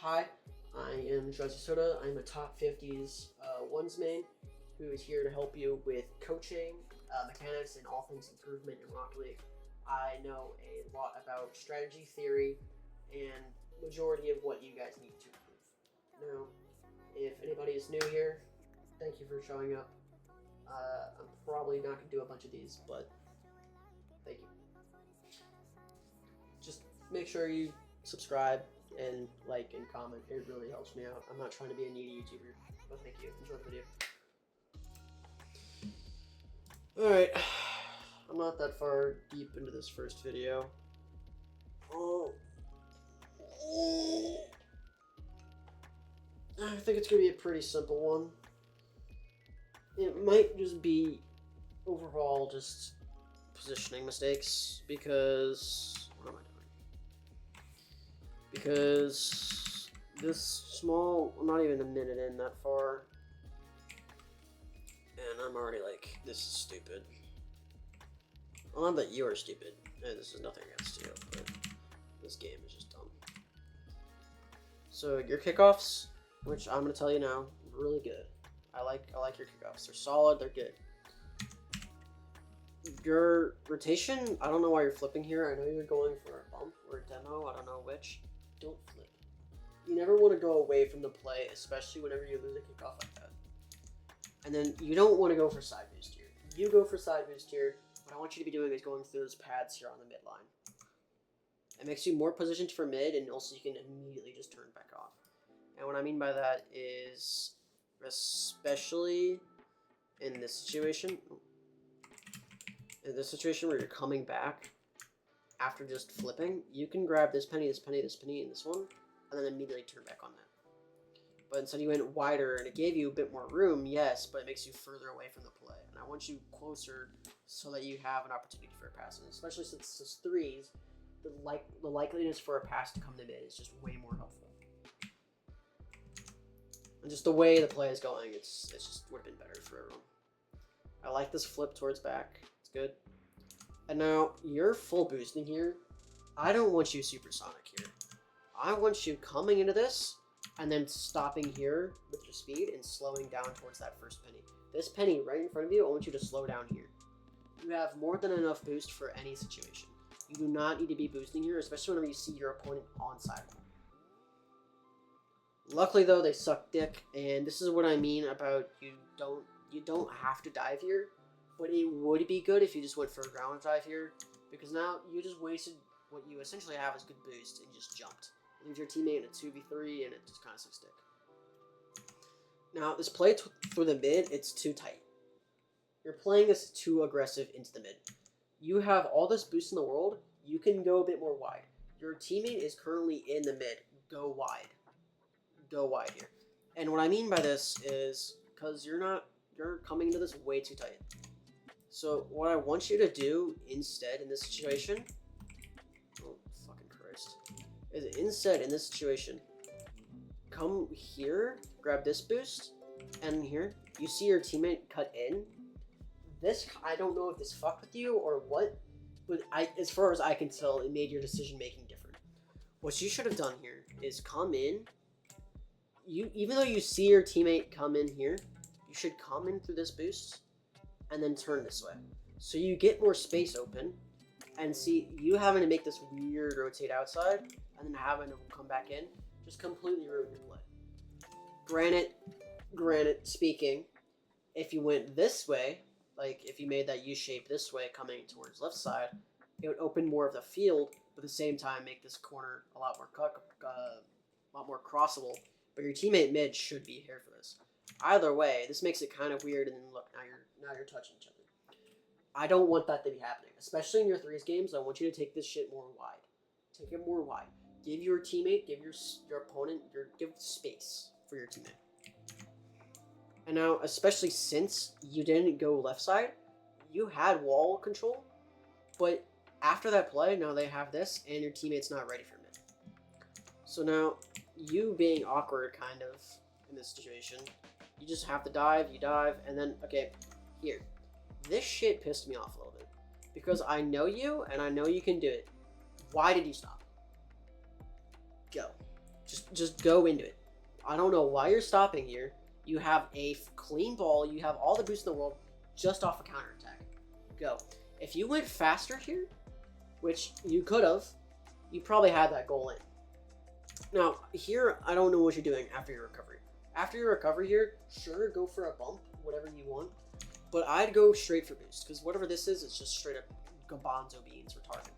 Hi, I am Jesse Soda. I'm a top 50s ones main who is here to help you with coaching, mechanics, and all things improvement in Rocket League. I know a lot about strategy, theory, and majority of what you guys need to improve. Now, if anybody is new here, thank you for showing up. I'm probably not going to do a bunch of these, but thank you. Just make sure you subscribe and like and comment. It really helps me out. I'm not trying to be a needy YouTuber, but thank you. Enjoy the video. Alright, I'm not that far deep into this first video. I think it's going to be a pretty simple one. It might just be overall just positioning mistakes because what am I doing? Because this small, I'm not even a minute in that far, and I'm already like, this is stupid. Well, not that you are stupid, and this is nothing against you, but this game is just dumb. So your kickoffs, which I'm gonna tell you now, really good. I like your kickoffs. They're solid. They're good. Your rotation, I don't know why you're flipping here. I know you're going for a bump or a demo. I don't know which. Don't flip. You never want to go away from the play, especially whenever you lose a kickoff like that. And then you don't want to go for side boost here. You go for side boost here. What I want you to be doing is going through those pads here on the midline. It makes you more positioned for mid, and also you can immediately just turn back off. And what I mean by that is, especially in this situation where you're coming back after just flipping, you can grab this penny, this penny, this penny, and this one, and then immediately turn back on that. But instead you went wider, and it gave you a bit more room, yes, but it makes you further away from the play. And I want you closer so that you have an opportunity for a pass. And especially since it's threes, the likeliness for a pass to come to mid is just way more helpful. And just the way the play is going, it's just would have been better for everyone. I like this flip towards back. It's good. And now you're full boosting here. I don't want you supersonic here. I want you coming into this and then stopping here with your speed and slowing down towards that first penny. This penny right in front of you, I want you to slow down here. You have more than enough boost for any situation. You do not need to be boosting here, especially whenever you see your opponent on sidewall. Luckily though, they suck dick, and this is what I mean about you don't have to dive here, but it would be good if you just went for a ground dive here, because now you just wasted what you essentially have as good boost and just jumped. Leave your teammate in a 2v3 and it just kind of sucks dick. Now this play through the mid, it's too tight. You're playing this too aggressive into the mid. You have all this boost in the world, you can go a bit more wide. Your teammate is currently in the mid, go wide. Go wide here. And what I mean by this is because you're coming into this way too tight. So what I want you to do instead in this situation, oh fucking Christ, is instead in this situation, come here, grab this boost, and here you see your teammate cut in. This, I don't know if this fucked with you or what, but as far as I can tell, it made your decision making different. What you should have done here is come in. Even though you see your teammate come in here, you should come in through this boost and then turn this way. So you get more space open, and see you having to make this weird rotate outside and then having to come back in just completely ruined your play. Granted speaking, if you went this way, like if you made that U shape this way coming towards left side, it would open more of the field, but at the same time make this corner a lot more crossable. But your teammate mid should be here for this. Either way, this makes it kind of weird, and then look, now you're touching each other. I don't want that to be happening, especially in your threes games. I want you to take this shit more wide. Take it more wide. Give your teammate, give your opponent, give space for your teammate. And now, especially since you didn't go left side, you had wall control, but after that play, now they have this, and your teammate's not ready for mid. So now, you being awkward kind of in this situation, you just have to dive, you dive, and then, okay, here. This shit pissed me off a little bit because I know you and I know you can do it. Why did you stop? Go. Just go into it. I don't know why you're stopping here. You have a clean ball. You have all the boost in the world just off a counterattack. Go. If you went faster here, which you could have, you probably had that goal in. Now, here, I don't know what you're doing after your recovery. After your recovery here, sure, go for a bump, whatever you want. But I'd go straight for boost, because whatever this is, it's just straight up Gabanzo beans retarded.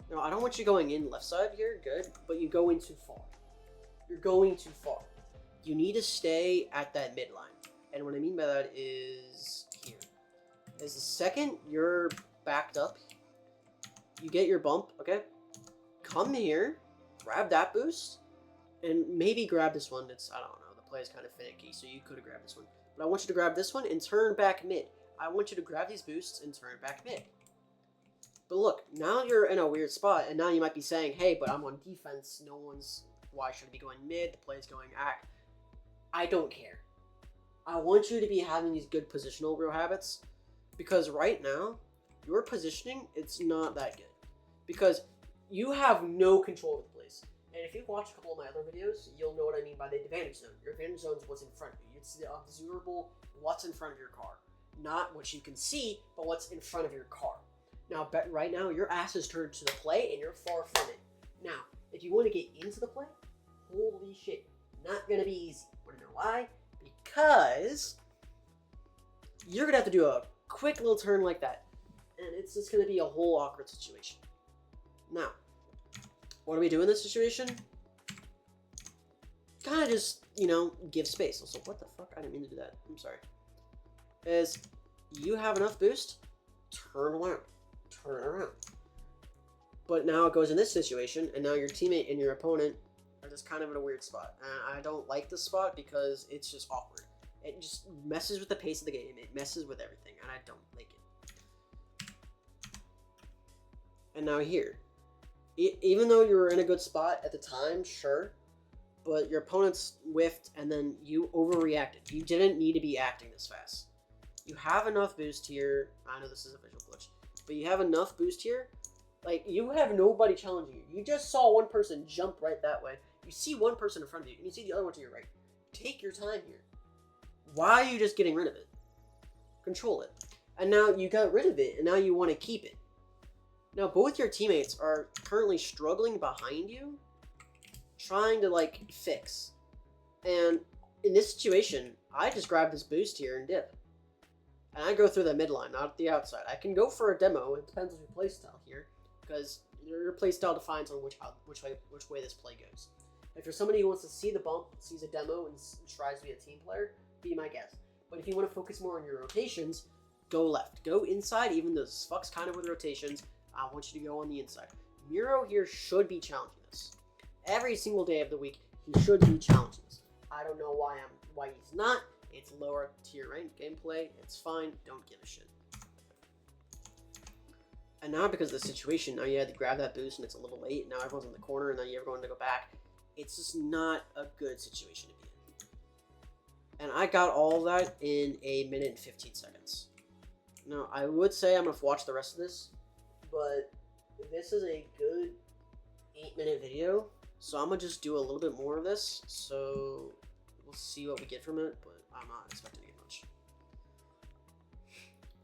Now, I don't want you going in left side here, good, but you go in too far. You're going too far. You need to stay at that midline. And what I mean by that is here. Is the second you're backed up, you get your bump, okay? Come here, grab that boost, and maybe grab this one. I don't know, the play is kind of finicky, so you could have grabbed this one. But I want you to grab this one and turn back mid. I want you to grab these boosts and turn back mid. But look, now you're in a weird spot, and now you might be saying, hey, but I'm on defense. Why should I be going mid? The play is going act. I don't care. I want you to be having these good positional real habits, because right now, your positioning, it's not that good. Because you have no control of the plays. And if you watch a couple of my other videos, you'll know what I mean by the advantage zone. Your advantage zone is what's in front of you. It's the observable what's in front of your car. Not what you can see, but what's in front of your car. Now, right now, your ass is turned to the play, and you're far from it. Now, if you want to get into the play, holy shit, not going to be easy. Want to know why? Because you're going to have to do a quick little turn like that. And it's just going to be a whole awkward situation. Now, what do we do in this situation? Kind of just, give space. Also, what the fuck? I didn't mean to do that. I'm sorry. Is you have enough boost, turn around. Turn around. But now it goes in this situation, and now your teammate and your opponent are just kind of in a weird spot. And I don't like this spot because it's just awkward. It just messes with the pace of the game. It messes with everything, and I don't like it. And now here. Even though you were in a good spot at the time, sure, but your opponent's whiffed, and then you overreacted. You didn't need to be acting this fast. You have enough boost here. I know this is a visual glitch, but you have enough boost here. Like, you have nobody challenging you. You just saw one person jump right that way. You see one person in front of you, and you see the other one to your right. Take your time here. Why are you just getting rid of it? Control it. And now you got rid of it, and now you want to keep it. Now, both your teammates are currently struggling behind you, trying to, fix. And in this situation, I just grab this boost here and dip. And I go through the midline, not the outside. I can go for a demo. It depends on your playstyle here, because your playstyle defines on which way this play goes. If you're somebody who wants to see the bump, sees a demo, and tries to be a team player, be my guest. But if you want to focus more on your rotations, go left. Go inside, even though this fucks kind of with rotations. I want you to go on the inside. Miro here should be challenging this. Every single day of the week, he should be challenging this. I don't know why he's not. It's lower tier rank gameplay. It's fine. Don't give a shit. And now because of the situation, now you had to grab that boost and it's a little late. Now everyone's in the corner and then you're going to go back. It's just not a good situation to be in. And I got all of that in 1 minute and 15 seconds. Now, I would say I'm going to watch the rest of this, but this is a good 8-minute video, so I'm going to just do a little bit more of this, so we'll see what we get from it, but I'm not expecting to get much.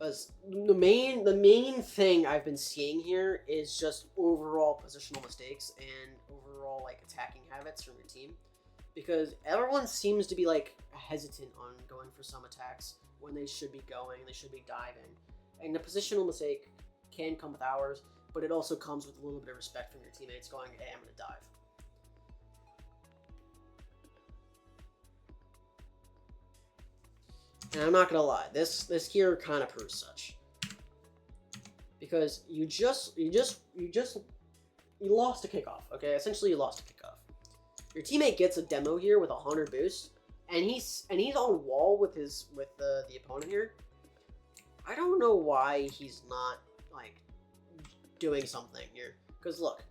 As the main thing I've been seeing here is just overall positional mistakes and overall attacking habits from your team, because everyone seems to be hesitant on going for some attacks when they should be diving, and the positional mistake can come with hours, but it also comes with a little bit of respect from your teammates going, hey, I'm gonna dive. And I'm not gonna lie, this here kind of proves such. Because you lost a kickoff, okay? Essentially you lost a kickoff. Your teammate gets a demo here with 100 boost, and he's on wall with the opponent here. I don't know why he's not doing something here. Because look,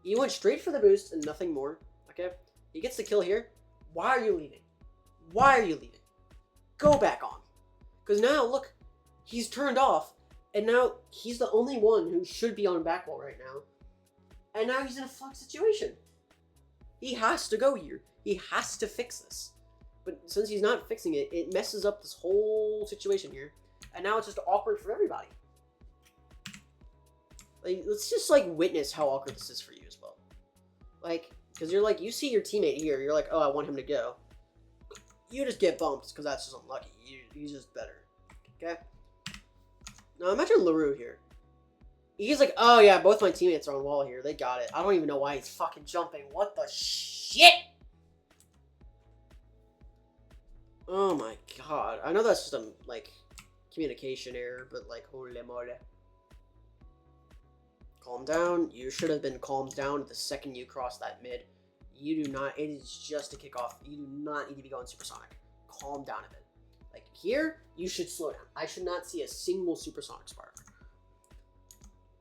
he went straight for the boost and nothing more. Okay, he gets the kill here. Why are you leaving? Why are you leaving? Go back on. Because now look, he's turned off, and now he's the only one who should be on back wall right now. And now he's in a fucked situation. He has to go here. He has to fix this. But since he's not fixing it, it messes up this whole situation here. And now it's just awkward for everybody. Like, let's just, like, witness how awkward this is for you as well. Like, because you're like, you see your teammate here, you're like, oh, I want him to go. You just get bumped because that's just unlucky. He's just better. Okay? Now, imagine LaRue here. He's like, oh, yeah, both my teammates are on wall here. They got it. I don't even know why he's fucking jumping. What the shit? Oh, my God. I know that's just a, like, communication error, but, like, holy moly. Calm down. You should have been calmed down the second you cross that mid. You do not. It is just a kickoff. You do not need to be going supersonic. Calm down a bit. Like, here, you should slow down. I should not see a single supersonic spark.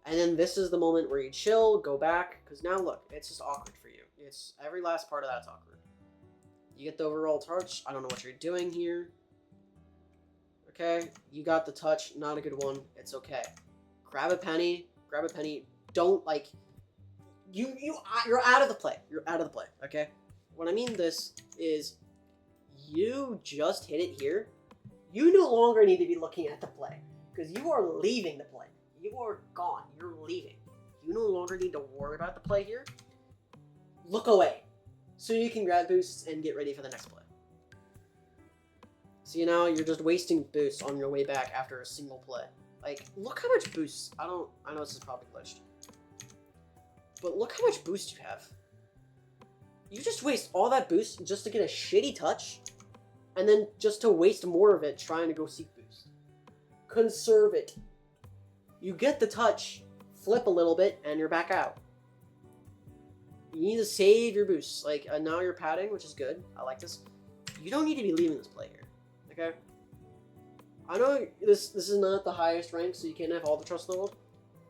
And then this is the moment where you chill, go back, because now look, it's just awkward for you. It's every last part of that's awkward. You get the overall touch. I don't know what you're doing here. Okay, you got the touch. Not a good one. It's okay. Grab a penny. Grab a penny. Don't, like, you're out of the play. You're out of the play. Okay. What I mean this is, you just hit it here. You no longer need to be looking at the play because you are leaving the play. You are gone. You're leaving. You no longer need to worry about the play here. Look away so you can grab boosts and get ready for the next play. So, you know, you're just wasting boosts on your way back after a single play. Like, look how much boosts. I know this is probably glitched. But look how much boost you have. You just waste all that boost just to get a shitty touch. And then just to waste more of it trying to go seek boost. Conserve it. You get the touch, flip a little bit, and you're back out. You need to save your boosts. Like, now you're padding, which is good. I like this. You don't need to be leaving this play here. Okay? I know this is not the highest rank, so you can't have all the trust in the world.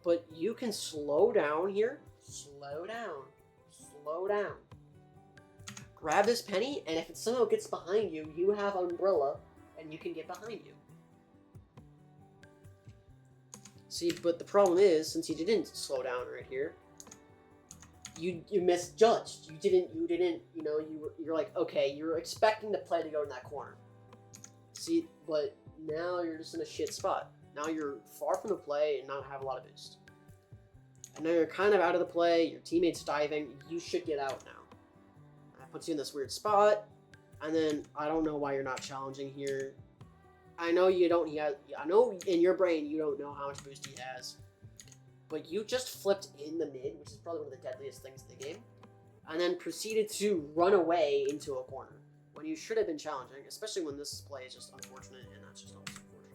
But you can slow down here. Slow down. Slow down. Grab this penny, and if it somehow gets behind you, you have Umbrella, and you can get behind you. See, but the problem is, since you didn't slow down right here, you misjudged. You didn't, you know, you're like, okay, you're expecting the play to go in that corner. See, but now you're just in a shit spot. Now you're far from the play and not have a lot of boost. And now you're kind of out of the play, your teammate's diving, you should get out now. That puts you in this weird spot, and then I don't know why you're not challenging here. I know you don't, I know in your brain you don't know how much boost he has, but you just flipped in the mid, which is probably one of the deadliest things in the game, and then proceeded to run away into a corner, when you should have been challenging, especially when this play is just unfortunate, and that's just always unfortunate.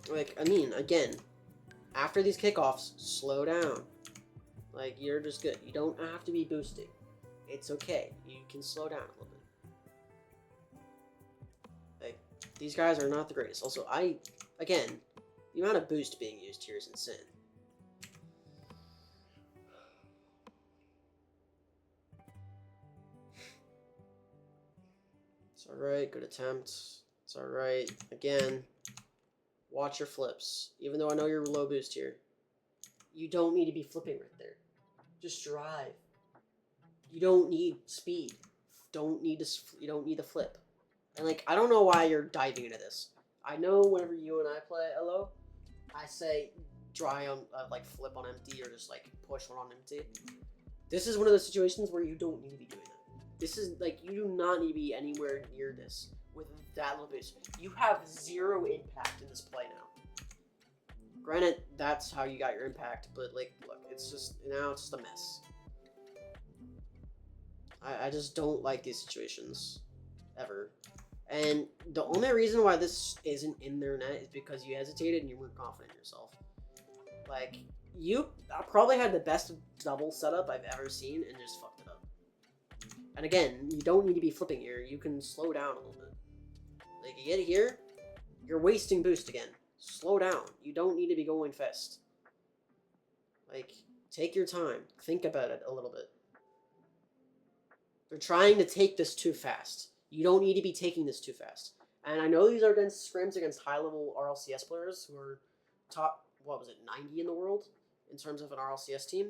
Like, I mean, again, after these kickoffs, slow down. Like, you're just good. You don't have to be boosting. It's okay. You can slow down a little bit. Like, these guys are not the greatest. Also, again, the amount of boost being used here is insane. It's alright. Good attempt. It's alright. Again, watch your flips. Even though I know you're low boost here, you don't need to be flipping right there. Just drive. You don't need speed. You don't need the flip. And like, I don't know why you're diving into this. I know whenever you and I play Elo, I say try on like flip on empty or just like push one on empty. This is one of those situations where you don't need to be doing that. This is like, you do not need to be anywhere near this with that little boost. You have zero impact in this play now. Granted, that's how you got your impact, but like, look, it's just, now it's just a mess. I just don't like these situations, ever. And the only reason why this isn't in their net is because you hesitated and you weren't confident in yourself. Like, you probably had the best double setup I've ever seen and just fucked it up. And again, you don't need to be flipping here, you can slow down a little bit. Like, you get here, you're wasting boost again. Slow down. You don't need to be going fast. Like, take your time. Think about it a little bit. They're trying to take this too fast. You don't need to be taking this too fast. And I know these are against scrims against high-level RLCS players who are top what was it, 90 in the world in terms of an RLCS team,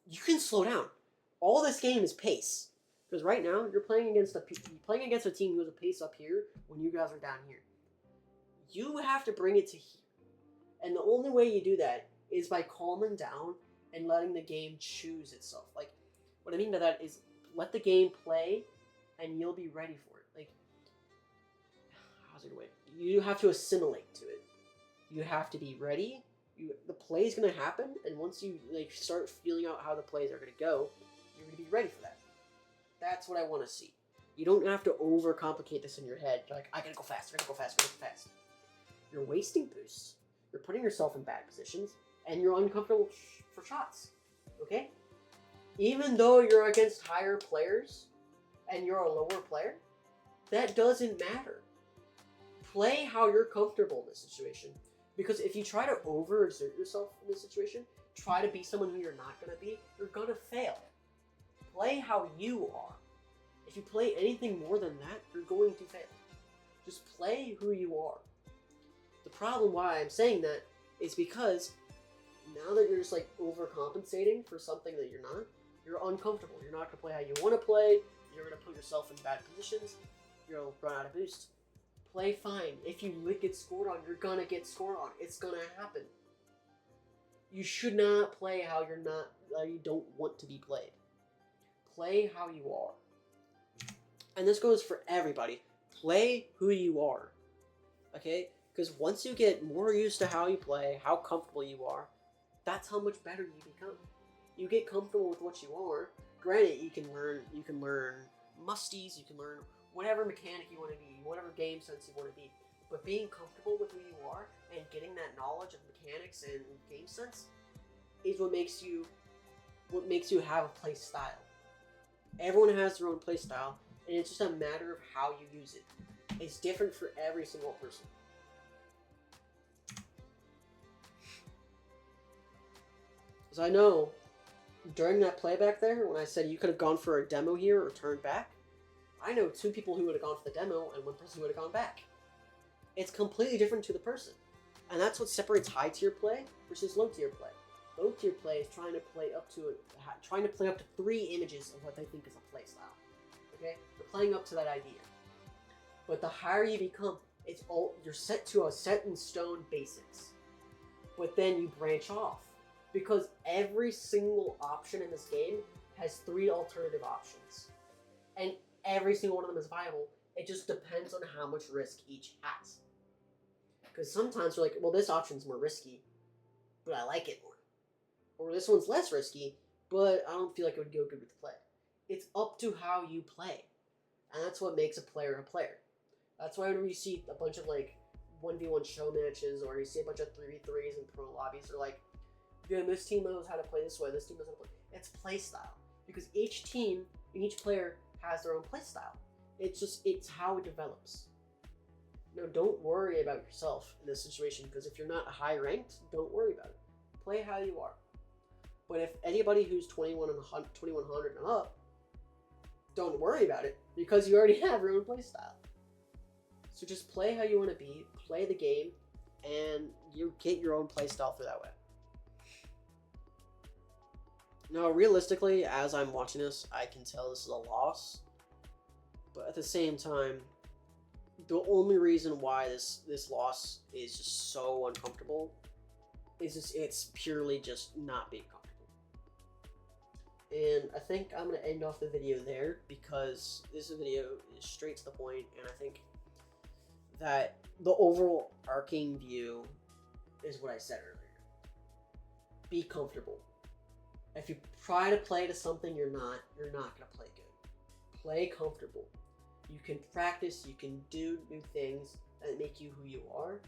you can slow down. All this game is pace. Because right now you're playing against a team who has a pace up here when you guys are down here. You have to bring it to here. And the only way you do that is by calming down and letting the game choose itself. Like, what I mean by that is let the game play and you'll be ready for it. Like, how's it way? You have to assimilate to it. You have to be ready. The play is going to happen, and once you like start feeling out how the plays are going to go, you're going to be ready for that. That's what I want to see. You don't have to overcomplicate this in your head. You're like, I gotta go fast, I gotta go fast, I gotta go fast. You're wasting boosts. You're putting yourself in bad positions, and you're uncomfortable for shots. Okay? Even though you're against higher players, and you're a lower player, that doesn't matter. Play how you're comfortable in this situation. Because if you try to overexert yourself in this situation, try to be someone who you're not gonna be, you're gonna fail. Play how you are. If you play anything more than that, you're going to fail. Just play who you are. The problem why I'm saying that is because now that you're just like overcompensating for something that you're uncomfortable. You're not going to play how you want to play. You're going to put yourself in bad positions. You're going to run out of boost. Play fine. If you get scored on, you're going to get scored on. It's going to happen. You should not play how you don't want to be played. Play how you are. And this goes for everybody. Play who you are. Okay? Because once you get more used to how you play, how comfortable you are, that's how much better you become. You get comfortable with what you are. Granted, you can learn musties, you can learn whatever mechanic you want to be, whatever game sense you want to be. But being comfortable with who you are and getting that knowledge of mechanics and game sense is what makes you have a play style. Everyone has their own play style, and it's just a matter of how you use it. It's different for every single person. Because I know, during that playback there, when I said you could have gone for a demo here or turned back, I know 2 people who would have gone for the demo and 1 person who would have gone back. It's completely different to the person. And that's what separates high tier play versus low tier play. Low tier play is trying to play up to 3 images of what they think is a play style. Okay? They're playing up to that idea. But the higher you become, you're set to a set in stone basics. But then you branch off. Because every single option in this game has 3 alternative options. And every single one of them is viable. It just depends on how much risk each has. Because sometimes you're like, well, this option's more risky, but I like it more. Or this one's less risky, but I don't feel like it would go good with the play. It's up to how you play. And that's what makes a player. That's why when you see a bunch of like 1v1 show matches, or you see a bunch of 3v3s in pro lobbies, they're like, yeah, this team knows how to play this way, this team knows how to play. It's play style. Because each team and each player has their own play style. It's how it develops. No, don't worry about yourself in this situation, because if you're not high ranked, don't worry about it. Play how you are. But if anybody who's 2100 and up, don't worry about it, because you already have your own play style. So just play how you want to be, play the game, and you get your own play style through that way. Now, realistically, as I'm watching this, I can tell this is a loss. But at the same time, the only reason why this loss is just so uncomfortable is it's purely just not being comfortable. And I think I'm going to end off the video there, because this video is straight to the point, and I think that the overall arcing view is what I said earlier. Be comfortable. If you try to play to something you're not going to play good. Play comfortable. You can practice, you can do new things that make you who you are,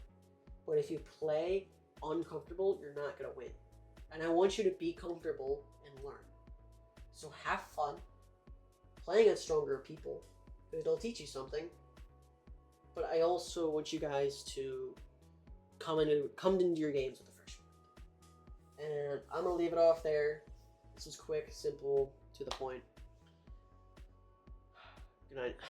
but if you play uncomfortable, you're not going to win. And I want you to be comfortable and learn. So have fun playing against stronger people, because they'll teach you something. But I also want you guys to come into your games with a fresh mind. And I'm going to leave it off there. This was quick, simple, to the point. Good night.